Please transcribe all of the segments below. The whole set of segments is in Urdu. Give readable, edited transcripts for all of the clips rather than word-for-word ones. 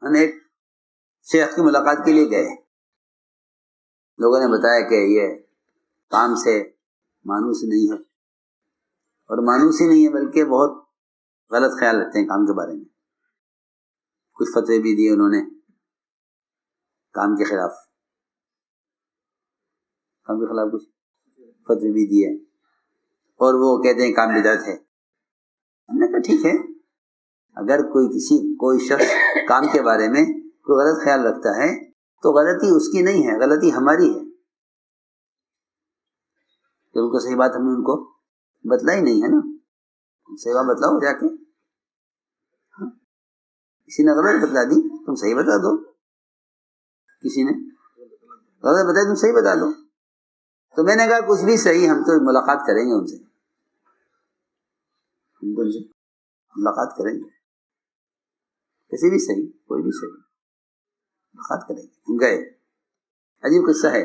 ہم ایک شیخ کی ملاقات کے لیے گئے. لوگوں نے بتایا کہ یہ کام سے مانوس نہیں ہے، اور مانوس ہی نہیں ہے بلکہ بہت غلط خیال رکھتے ہیں کام کے بارے میں. کچھ فتوے بھی دیے انہوں نے کام کے خلاف کچھ فتوے بھی دیے، اور وہ کہتے ہیں کام بدعت ہے. ہم نے کہا ٹھیک ہے، اگر کوئی شخص کام کے بارے میں کوئی غلط خیال رکھتا ہے تو غلطی اس کی نہیں ہے، غلطی ہماری ہے. تو ان کو صحیح بات ہم نے ان کو بتلائی نہیں ہے نا. صحیح بات بتلاؤ جا کے. کسی نے غلط بتلا دی تم صحیح بتا دو، کسی نے غلط بتایا تم صحیح بتا دو. تو میں نے کہا کچھ بھی صحیح، ہم تو ملاقات کریں گے ان سے، ملاقات کریں گے، کسی بھی صحیح، کوئی بھی صحیح، ملاقات کریں گے. ہم گئے، عجیب قصہ ہے.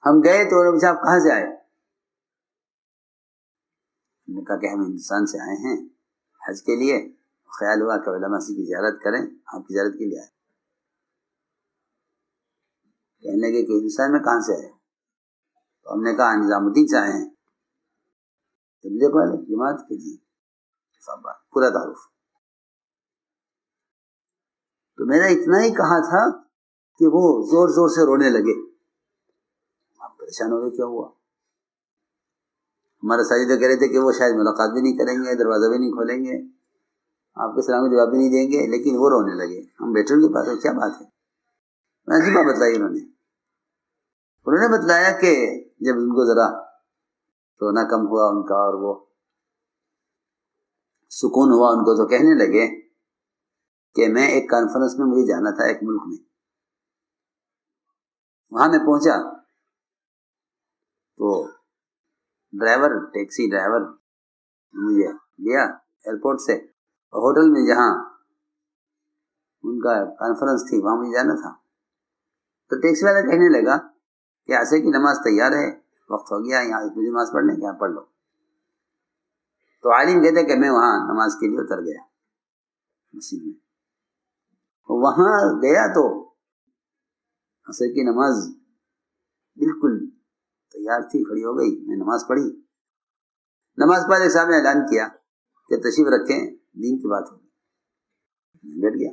ہم گئے تو انہوں نے پوچھا آپ کہاں سے آئے؟ ہم نے کہا کہ ہم ہندوستان سے آئے ہیں حج کے لیے، خیال ہوا کہ علماء کی زیارت کریں، آپ کی زیارت کے لیے آئے. کہنے لگے کہ ہندوستان میں کہاں سے آئے؟ تو ہم نے کہا نظام الدین سے آئے ہیں. تبلیغ والے جماعت کے جی پورا تعارف. تو میں نے اتنا ہی کہا تھا کہ وہ زور زور سے رونے لگے. آپ پریشان ہو گئے کیا ہوا؟ ہمارے ساتھی تو کہہ رہے تھے کہ وہ شاید ملاقات بھی نہیں کریں گے، دروازہ بھی نہیں کھولیں گے، آپ کے سلام کا جواب بھی نہیں دیں گے، لیکن وہ رونے لگے. ہم بیٹھے کے پاس کیا بات ہے؟ میں عجیبہ بتلائی. انہوں نے بتلایا کہ جب ان کو ذرا رونا کم ہوا ان کا اور وہ سکون ہوا ان کو، تو کہنے لگے کہ میں ایک کانفرنس میں مجھے جانا تھا ایک ملک میں. وہاں میں پہنچا تو ٹیکسی ڈرائیور مجھے لیا ایئرپورٹ سے، ہوٹل میں جہاں ان کا کانفرنس تھی وہاں مجھے جانا تھا. تو ٹیکسی والا کہنے لگا کہ عصر کی نماز تیار ہے، وقت ہو گیا، یہاں مجھے نماز پڑھنے کے یہاں پڑھ لو. تو عالم کہتے کہ میں وہاں نماز کے لیے اتر گیا مسجد میں. وہاں گیا تو عصر کی نماز بالکل تیار تھی، کھڑی ہو گئی، میں نماز پڑھی. نماز پڑھنے صاحب نے اعلان کیا کہ تشریف رکھیں، دین کی بات ہوگی. بیٹھ گیا،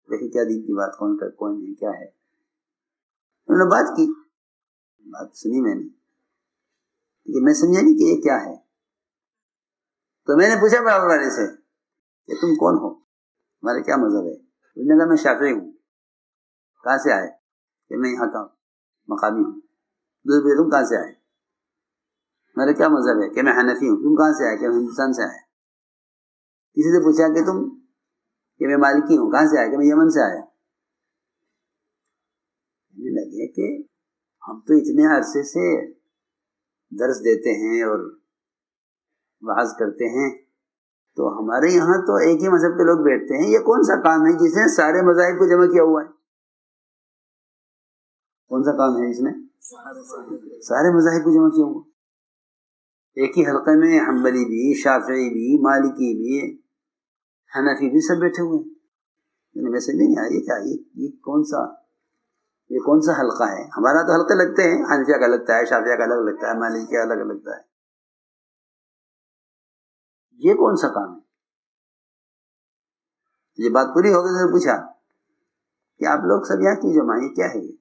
دیکھیں کیا دین کی بات، کون ہے کیا ہے. انہوں نے بات کی، بات سنی میں نے، لیکن میں سمجھا نہیں کہ یہ کیا ہے. تو میں نے پوچھا برابر والے سے کہ تم کون ہو، تمہارا کیا مذہب ہے؟ اس نے کہا میں شافعی ہوں. کہاں سے آئے؟ کہ میں یہاں کا مقامی ہوں. دوسرے تم کہاں سے آئے؟ میرا کیا مذہب ہے؟ کہ میں حنفی ہوں. تم کہاں سے آئے؟ کہ میں ہندوستان سے آئے. کسی سے پوچھا کہ تم؟ کہ میں مالکی ہوں. کہاں سے آئے؟ کہ میں یمن سے آیا. کہنے لگے کہ ہم تو اتنے عرصے سے درس دیتے ہیں اور وعظ کرتے ہیں، تو ہمارے یہاں تو ایک ہی مذہب کے لوگ بیٹھتے ہیں، یہ کون سا کام ہے جس نے سارے مذاہب کو جمع کیا ہوا ہے؟ کون سا کام ہے جس نے سارے مذاہب کو جمع کیا ہوا؟ ایک ہی حلقے میں حنبلی بھی، شافعی بھی، مالکی بھی، حنفی بھی سب بیٹھے ہوئے ہیں. میں سمجھ نہیں آیا یہ کیا، یہ کون سا حلقہ ہے؟ ہمارا تو حلقے لگتے ہیں، حنفیہ کا لگتا ہے، شافعیہ کا الگ لگتا ہے، مالکی کا الگ لگتا ہے. یہ کون سا کام ہے؟ یہ بات پوری ہو گئی تو پوچھا کہ آپ لوگ سب یہاں کی جمع، یہ کیا ہے؟ یہ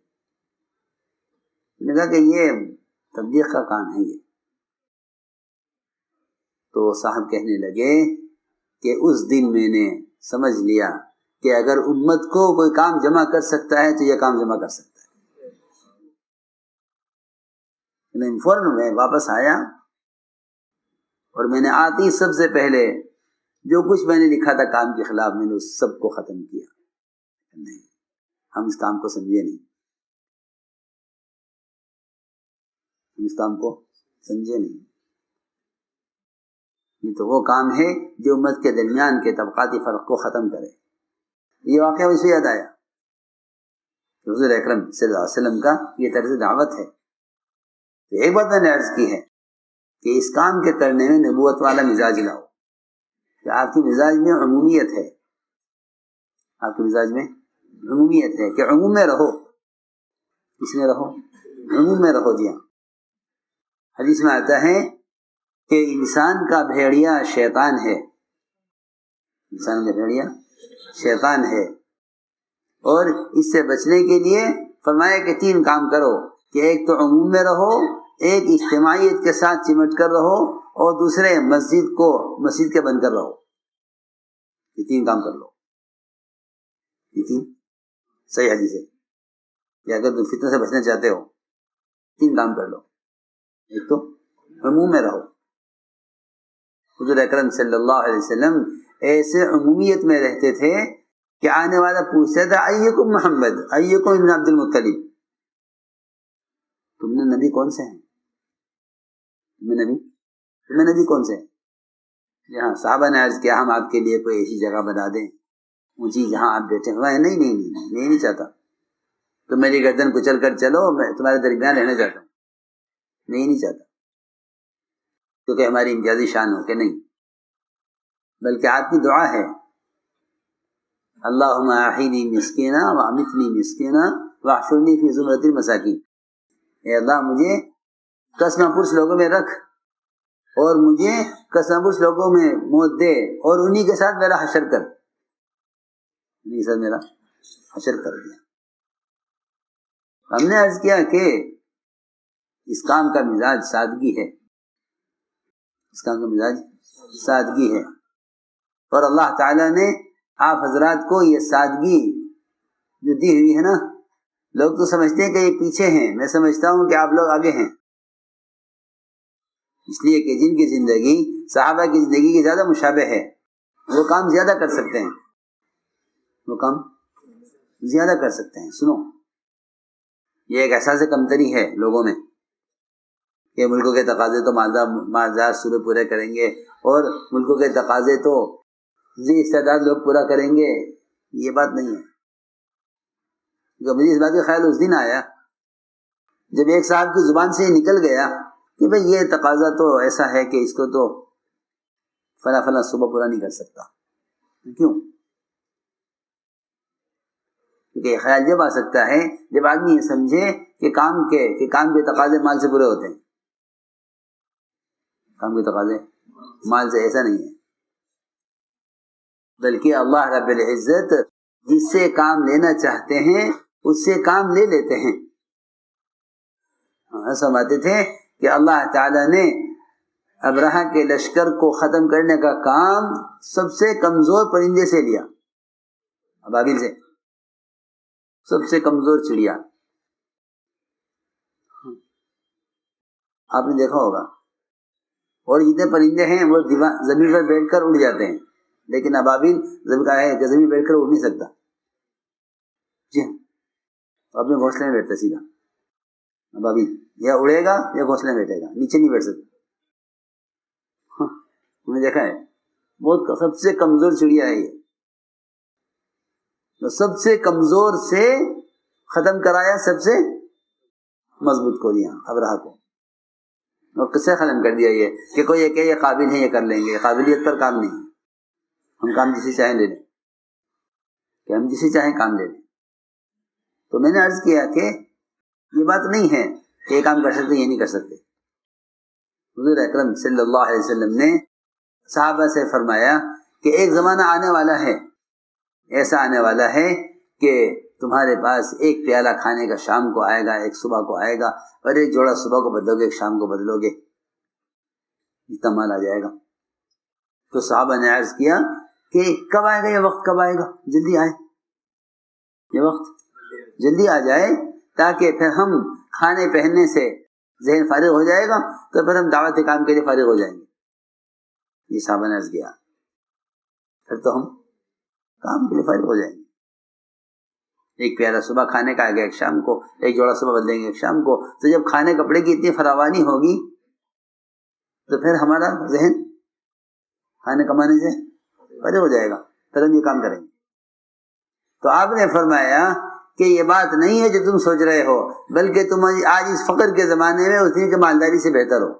نے کہا کہ یہ تبلیغ کا کام ہے. یہ تو صاحب کہنے لگے کہ اس دن میں نے سمجھ لیا کہ اگر امت کو کوئی کام جمع کر سکتا ہے تو یہ کام جمع کر سکتا ہے. فوراً میں واپس آیا اور میں نے آتی سب سے پہلے جو کچھ میں نے لکھا تھا کام کے خلاف، میں نے اس سب کو ختم کیا. نہیں، ہم اس کام کو سمجھے نہیں، ہم اس کام کو سمجھے نہیں. یہ تو وہ کام ہے جو امت کے درمیان کے طبقاتی فرق کو ختم کرے. یہ واقعہ مجھے یاد آیا. حضور اکرم صلی اللہ علیہ وسلم کا یہ طرز دعوت ہے. تو ایک بات میں نے عرض کی ہے کہ اس کام کے کرنے میں نبوت والا مزاج لاؤ، کہ آپ کی مزاج میں عمومیت ہے، آپ کے مزاج میں عمومیت ہے کہ عموم میں رہو. کس میں رہو؟ عموم میں رہو. جی ہاں، حدیث میں آتا ہے کہ انسان کا بھیڑیا شیطان ہے. انسان کا بھیڑیا شیطان ہے، اور اس سے بچنے کے لیے فرمایا کہ 3 کام کرو، کہ ایک تو عموم میں رہو، ایک اجتماعیت کے ساتھ چمٹ کر رہو، اور دوسرے مسجد کے بن کر رہو. یہ 3 کام کر لو. یہ 3 صحیح حدیث ہے کہ اگر تم فتنہ سے بچنا چاہتے ہو 3 کام کر لو. ایک تو عموم میں رہو. حضور اکرم صلی اللہ علیہ وسلم ایسے عمومیت میں رہتے تھے کہ آنے والا پوچھتا تھا ایکم محمد، ایکم ابن عبد المطلب، تم نے نبی کون سے ہیں؟ تمہیں نبی کون سے ہیں؟ جہاں صحابہ نے عرض کیا ہم آپ کے لیے کوئی ایسی جگہ بنا دیں اونچی جہاں آپ بیٹھے ہوئے ہیں. نہیں چاہتا. تم میری گردن کچل کر چلو، میں تمہارے درمیان رہنا چاہتا ہوں. نہیں چاہتا، کیونکہ ہماری امتیازی شان ہو کہ نہیں، بلکہ آپ کی دعا ہے اللہم احینی مسکینا وامیتنی مسکینا واحشرنی فی زمرۃ المساکین. اے اللہ مجھے کسمہ پرس لوگوں میں رکھ، اور مجھے کسمہ پرس لوگوں میں موت دے، اور انہی کے ساتھ میرا حشر کر. انہی کے ساتھ میرا حشر کر دیا. ہم نے عرض کیا کہ اس کام کا مزاج سادگی ہے. اس کام کا مزاج سادگی ہے، اور اللہ تعالیٰ نے آپ حضرات کو یہ سادگی جو دی ہوئی ہے نا، لوگ تو سمجھتے ہیں کہ یہ پیچھے ہیں، میں سمجھتا ہوں کہ آپ لوگ آگے ہیں. اس لیے کہ جن کی زندگی صحابہ کی زندگی کی زیادہ مشابہ ہے، وہ کام زیادہ کر سکتے ہیں. سنو، یہ ایک احساس کمتری ہے لوگوں میں کہ ملکوں کے تقاضے تو مالدار صوبے پورے کریں گے، اور ملکوں کے تقاضے تو ذی استعداد لوگ پورا کریں گے. یہ بات نہیں ہے. مجھے اس بات کا خیال اس دن آیا جب ایک صاحب کی زبان سے یہ نکل گیا کہ بھئی یہ تقاضا تو ایسا ہے کہ اس کو تو فلاں صوبہ پورا نہیں کر سکتا. کیوں؟ کیونکہ خیال جب آ سکتا ہے جب آدمی یہ سمجھے کہ کام کے تقاضے مال سے پورے ہوتے ہیں. کام کے تقاضے مال سے ایسا نہیں ہے، بلکہ اللہ رب العزت جس سے کام لینا چاہتے ہیں اس سے کام لے لیتے ہیں. سمجھتے تھے کہ اللہ تعالیٰ نے ابرہہ کے لشکر کو ختم کرنے کا کام سب سے کمزور پرندے سے لیا، ابابیل سے، سب سے کمزور چڑیا. آپ نے دیکھا ہوگا، اور جتنے پرندے ہیں وہ زمین پر بیٹھ کر اڑ جاتے ہیں، لیکن ابابیل زمین پر بیٹھ کر اڑ نہیں سکتا. جی ہاں، اپنے گھونسلے میں بیٹھتا سیدھا. ابابیل یا اڑے گا یا گھونسلے میں بیٹھے گا، نیچے نہیں بیٹھ سکتا. ہم نے دیکھا ہے، بہت سب سے کمزور چڑیا ہے یہ. سب سے کمزور سے ختم کرایا سب سے مضبوط کو دیا ابرہہ کو، اور کس سے ختم کر دیا یہ کہ کوئی یہ کہ یہ قابل ہے یہ کر لیں گے. قابلیت پر کام نہیں، ہم کام جسے چاہیں لے لیں، کہ ہم جسے چاہیں کام لے لیں. تو میں نے عرض کیا کہ یہ بات نہیں ہے کہ یہ کام کر سکتے یہ نہیں کر سکتے. حضور اکرم صلی اللہ علیہ وسلم نے صحابہ سے فرمایا کہ ایک زمانہ آنے والا ہے، ایسا آنے والا ہے کہ تمہارے پاس ایک پیالہ کھانے کا شام کو آئے گا، ایک صبح کو آئے گا، اور ایک جوڑا صبح کو بدلو گے، ایک شام کو بدلو گے، اتنا مال آ جائے گا. تو صحابہ نے عرض کیا کہ کب آئے گا یہ وقت، کب آئے گا؟ جلدی آئے، یہ وقت جلدی آ جائے تاکہ پھر ہم کھانے پہننے سے ذہن فارغ ہو جائے گا، تو پھر ہم دعوت کام کے لیے فارغ ہو جائیں گے. یہ صحابہ نے عرض کیا، پھر تو ہم کام کے لیے فارغ ہو جائیں گے. ایک پیالہ صبح کھانے کا آئے گا، ایک شام کو، ایک جوڑا صبح بدلیں گے ایک شام کو. تو جب کھانے کپڑے کی اتنی فراوانی ہوگی تو پھر ہمارا ذہن کھانے کمانے سے فارغ ہو جائے گا، پھر ہم یہ کام کریں گے. تو آپ نے فرمایا کہ یہ بات نہیں ہے جو تم سوچ رہے ہو، بلکہ تم آج اس فقر کے زمانے میں اس دن کی مالداری سے بہتر ہو.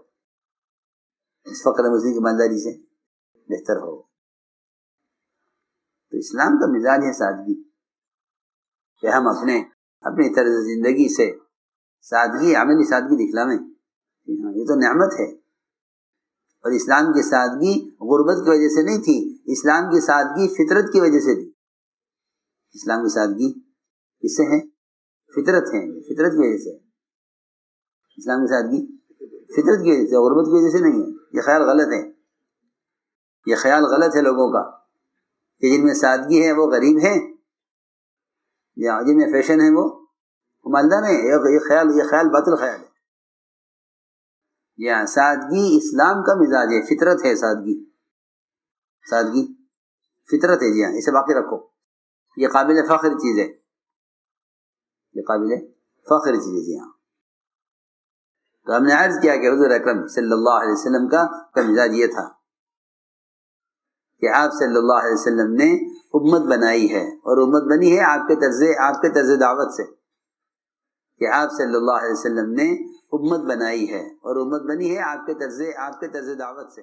اس فقر میں اس دن کی مالداری سے بہتر ہو. تو اسلام کا مزاج ہے سادگی، کہ ہم اپنی طرز زندگی سے سادگی، عملی سادگی دکھلاویں. یہ تو نعمت ہے. اور اسلام کی سادگی غربت کی وجہ سے نہیں تھی، اسلام کی سادگی فطرت کی وجہ سے تھی. اسلام کی سادگی کس سے ہے؟ فطرت ہے، فطرت کی وجہ سے. اسلام کی سادگی فطرت کی وجہ سے، غربت کی وجہ سے نہیں ہے. یہ خیال غلط ہے، یہ خیال غلط ہے لوگوں کا کہ جن میں سادگی ہے وہ غریب ہیں، یا جن میں فیشن ہے وہ مالدار ہیں. یہ خیال باطل خیال ہے. یا سادگی اسلام کا مزاج ہے، فطرت ہے سادگی. سادگی فطرت ہے. جی ہاں، اسے باقی رکھو. یہ قابل فخر چیز ہے، یہ قابل فخر چیز ہے. جی ہاں. تو ہم نے عرض کیا کہ حضور اکرم صلی اللہ علیہ وسلم کا مزاج یہ تھا کہ آپ صلی اللہ علیہ وسلم نے امت بنائی ہے، اور امت بنی ہے آپ کے طرز دعوت سے. کہ آپ صلی اللہ علیہ وسلم نے امت بنائی ہے، اور امت بنی ہے آپ کے طرز دعوت سے.